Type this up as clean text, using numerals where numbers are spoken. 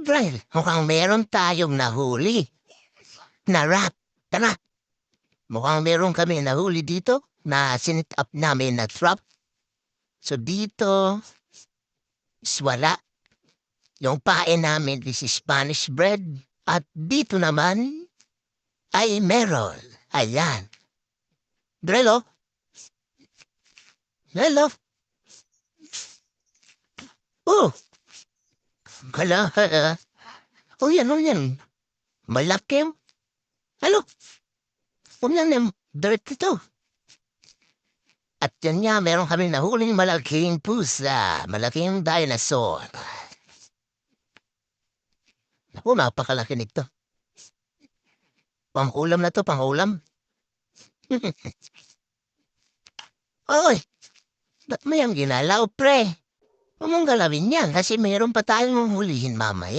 Brian, mukhang meron tayong nahuli na rat. Tara, mukhang meron kami nahuli dito na sinit up namin na trap. So dito, is wala. Yung pain namin, this is Spanish bread. At dito naman, ay meron. Ayan. Drelo. Drelo. Oh, kala, oh yan. Malaki. Ano? Yan yung dirt ito. At yan nga, meron kami nahuling malaking pusa, malaking dinosaur. Naku, napakalaki nito. Pang-ulam na to, pang-ulam. Oy, ba't mo yung ginalaw, pre? Huwag mong galawin yan kasi mayroon pa tayong hulihin mamaya.